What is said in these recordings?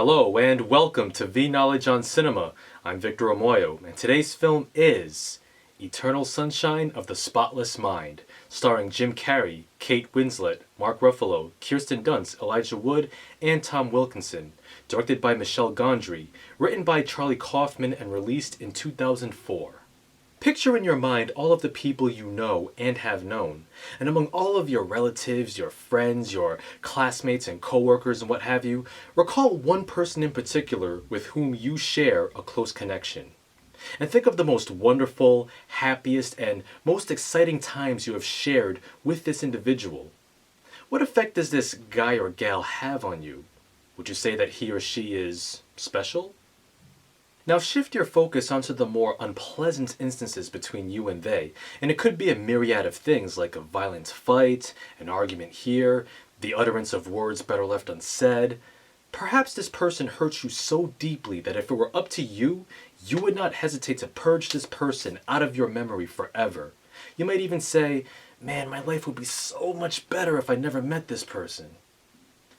Hello and welcome to V Knowledge on Cinema. I'm Victor Omoayo, and today's film is Eternal Sunshine of the Spotless Mind, starring Jim Carrey, Kate Winslet, Mark Ruffalo, Kirsten Dunst, Elijah Wood, and Tom Wilkinson. Directed by Michel Gondry, written by Charlie Kaufman, and released in 2004. Picture in your mind all of the people you know and have known, and among all of your relatives, your friends, your classmates and coworkers and what have you, recall one person in particular with whom you share a close connection. And think of the most wonderful, happiest, and most exciting times you have shared with this individual. What effect does this guy or gal have on you? Would you say that he or she is special? Now shift your focus onto the more unpleasant instances between you and they, and it could be a myriad of things like a violent fight, an argument here, the utterance of words better left unsaid. Perhaps this person hurt you so deeply that if it were up to you, you would not hesitate to purge this person out of your memory forever. You might even say, man, my life would be so much better if I never met this person.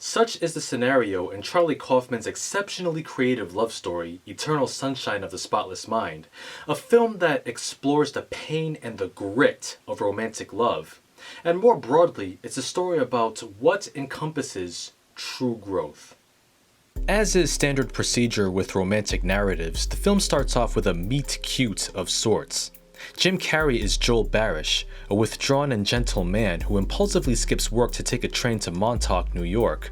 Such is the scenario in Charlie Kaufman's exceptionally creative love story, Eternal Sunshine of the Spotless Mind, a film that explores the pain and the grit of romantic love. And more broadly, it's a story about what encompasses true growth. As is standard procedure with romantic narratives, the film starts off with a meet-cute of sorts. Jim Carrey is Joel Barish, a withdrawn and gentle man who impulsively skips work to take a train to Montauk, New York.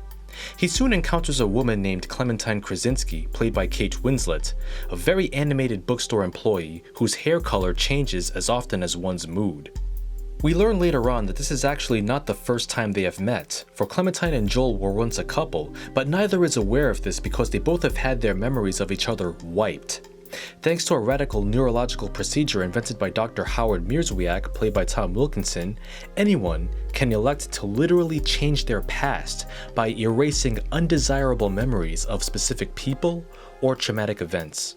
He soon encounters a woman named Clementine Krasinski, played by Kate Winslet, a very animated bookstore employee whose hair color changes as often as one's mood. We learn later on that this is actually not the first time they have met, for Clementine and Joel were once a couple, but neither is aware of this because they both have had their memories of each other wiped. Thanks to a radical neurological procedure invented by Dr. Howard Mierzwiak, played by Tom Wilkinson, anyone can elect to literally change their past by erasing undesirable memories of specific people or traumatic events.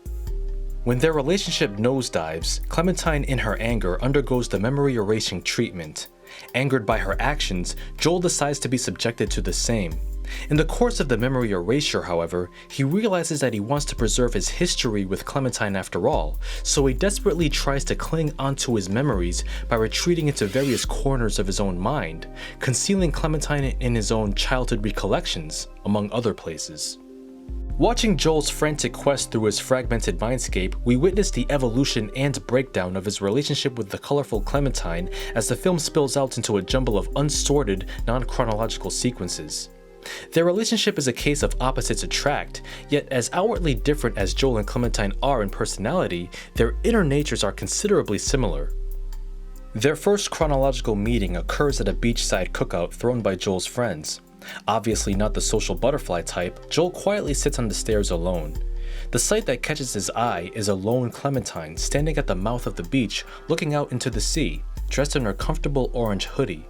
When their relationship nosedives, Clementine in her anger undergoes the memory erasing treatment. Angered by her actions, Joel decides to be subjected to the same. In the course of the memory erasure, however, he realizes that he wants to preserve his history with Clementine after all, so he desperately tries to cling onto his memories by retreating into various corners of his own mind, concealing Clementine in his own childhood recollections, among other places. Watching Joel's frantic quest through his fragmented mindscape, we witness the evolution and breakdown of his relationship with the colorful Clementine as the film spills out into a jumble of unsorted, non-chronological sequences. Their relationship is a case of opposites attract, yet as outwardly different as Joel and Clementine are in personality, their inner natures are considerably similar. Their first chronological meeting occurs at a beachside cookout thrown by Joel's friends. Obviously not the social butterfly type, Joel quietly sits on the stairs alone. The sight that catches his eye is a lone Clementine standing at the mouth of the beach looking out into the sea, dressed in her comfortable orange hoodie.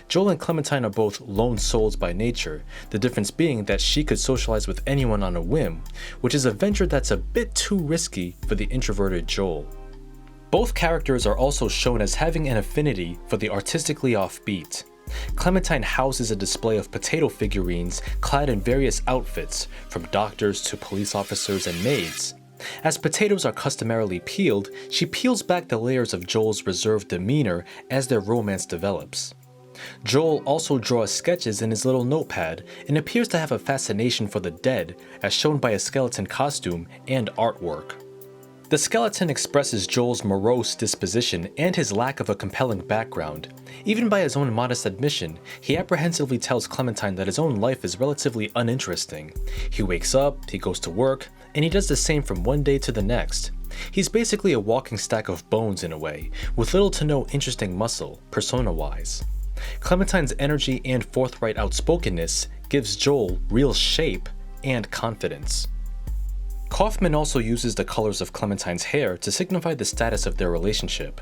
Joel and Clementine are both lone souls by nature, the difference being that she could socialize with anyone on a whim, which is a venture that's a bit too risky for the introverted Joel. Both characters are also shown as having an affinity for the artistically offbeat. Clementine houses a display of potato figurines clad in various outfits, from doctors to police officers and maids. As potatoes are customarily peeled, she peels back the layers of Joel's reserved demeanor as their romance develops. Joel also draws sketches in his little notepad and appears to have a fascination for the dead, as shown by a skeleton costume and artwork. The skeleton expresses Joel's morose disposition and his lack of a compelling background. Even by his own modest admission, he apprehensively tells Clementine that his own life is relatively uninteresting. He wakes up, he goes to work, and he does the same from one day to the next. He's basically a walking stack of bones in a way, with little to no interesting muscle, persona-wise. Clementine's energy and forthright outspokenness gives Joel real shape and confidence. Kaufman also uses the colors of Clementine's hair to signify the status of their relationship.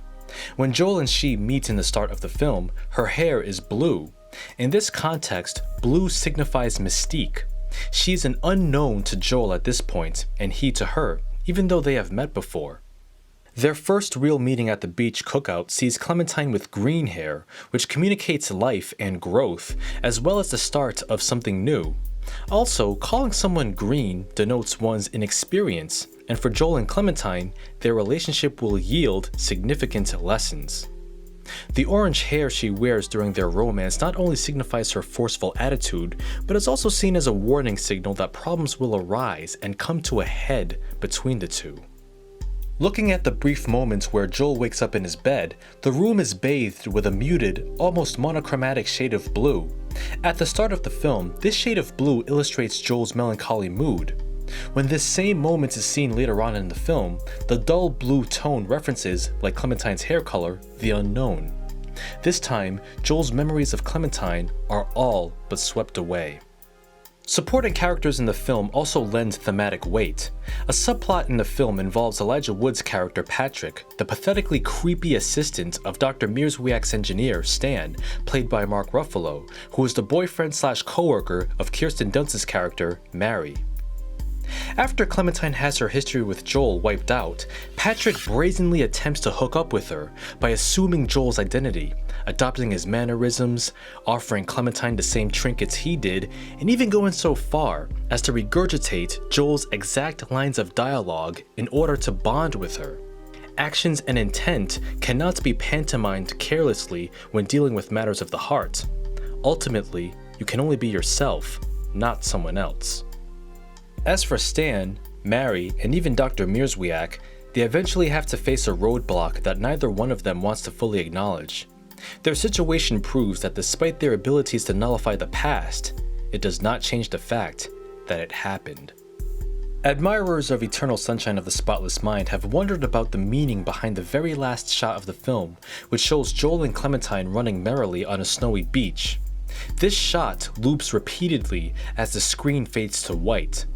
When Joel and she meet in the start of the film, her hair is blue. In this context, blue signifies mystique. She's an unknown to Joel at this point, and he to her, even though they have met before. Their first real meeting at the beach cookout sees Clementine with green hair, which communicates life and growth, as well as the start of something new. Also, calling someone green denotes one's inexperience, and for Joel and Clementine, their relationship will yield significant lessons. The orange hair she wears during their romance not only signifies her forceful attitude, but is also seen as a warning signal that problems will arise and come to a head between the two. Looking at the brief moments where Joel wakes up in his bed, the room is bathed with a muted, almost monochromatic shade of blue. At the start of the film, this shade of blue illustrates Joel's melancholy mood. When this same moment is seen later on in the film, the dull blue tone references, like Clementine's hair color, the unknown. This time, Joel's memories of Clementine are all but swept away. Supporting characters in the film also lend thematic weight. A subplot in the film involves Elijah Wood's character Patrick, the pathetically creepy assistant of Dr. Mierzwiak's engineer, Stan, played by Mark Ruffalo, who is the boyfriend/co-worker of Kirsten Dunst's character, Mary. After Clementine has her history with Joel wiped out, Patrick brazenly attempts to hook up with her by assuming Joel's identity, adopting his mannerisms, offering Clementine the same trinkets he did, and even going so far as to regurgitate Joel's exact lines of dialogue in order to bond with her. Actions and intent cannot be pantomimed carelessly when dealing with matters of the heart. Ultimately, you can only be yourself, not someone else. As for Stan, Mary, and even Dr. Mierzwiak, they eventually have to face a roadblock that neither one of them wants to fully acknowledge. Their situation proves that despite their abilities to nullify the past, it does not change the fact that it happened. Admirers of Eternal Sunshine of the Spotless Mind have wondered about the meaning behind the very last shot of the film, which shows Joel and Clementine running merrily on a snowy beach. This shot loops repeatedly as the screen fades to white.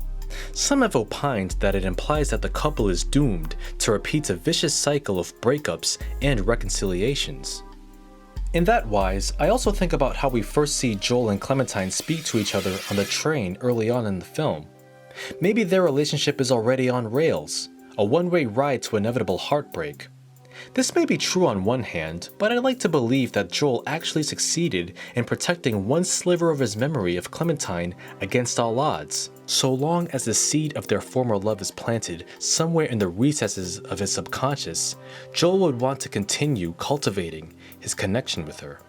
Some have opined that it implies that the couple is doomed to repeat a vicious cycle of breakups and reconciliations. In that wise, I also think about how we first see Joel and Clementine speak to each other on the train early on in the film. Maybe their relationship is already on rails, a one-way ride to inevitable heartbreak. This may be true on one hand, but I like to believe that Joel actually succeeded in protecting one sliver of his memory of Clementine against all odds. So long as the seed of their former love is planted somewhere in the recesses of his subconscious, Joel would want to continue cultivating his connection with her.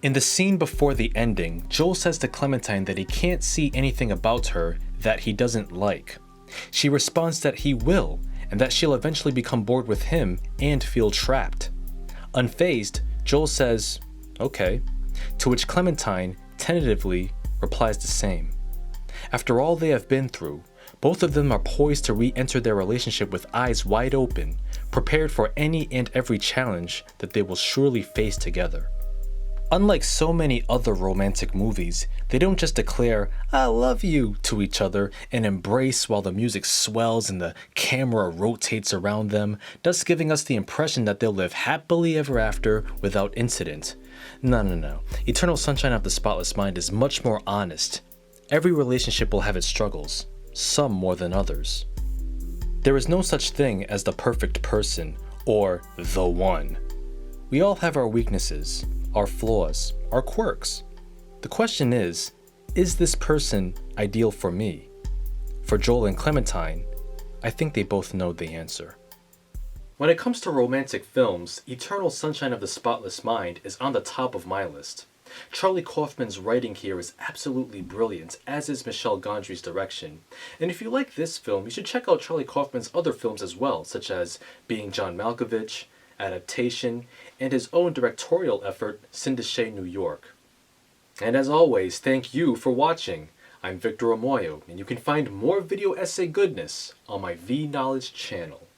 In the scene before the ending, Joel says to Clementine that he can't see anything about her that he doesn't like. She responds that he will, and that she'll eventually become bored with him and feel trapped. Unfazed, Joel says, "Okay," to which Clementine tentatively replies the same. After all they have been through, both of them are poised to re-enter their relationship with eyes wide open, prepared for any and every challenge that they will surely face together. Unlike so many other romantic movies, they don't just declare, "I love you," to each other and embrace while the music swells and the camera rotates around them, thus giving us the impression that they'll live happily ever after without incident. No. Eternal Sunshine of the Spotless Mind is much more honest. Every relationship will have its struggles, some more than others. There is no such thing as the perfect person or the one. We all have our weaknesses, our flaws, our quirks. The question is this person ideal for me? For Joel and Clementine, I think they both know the answer. When it comes to romantic films, Eternal Sunshine of the Spotless Mind is on the top of my list. Charlie Kaufman's writing here is absolutely brilliant, as is Michel Gondry's direction. And if you like this film, you should check out Charlie Kaufman's other films as well, such as Being John Malkovich, Adaptation, and his own directorial effort, Sindichet, New York. And as always, thank you for watching. I'm Victor Omoayo, and you can find more video essay goodness on my V Knowledge channel.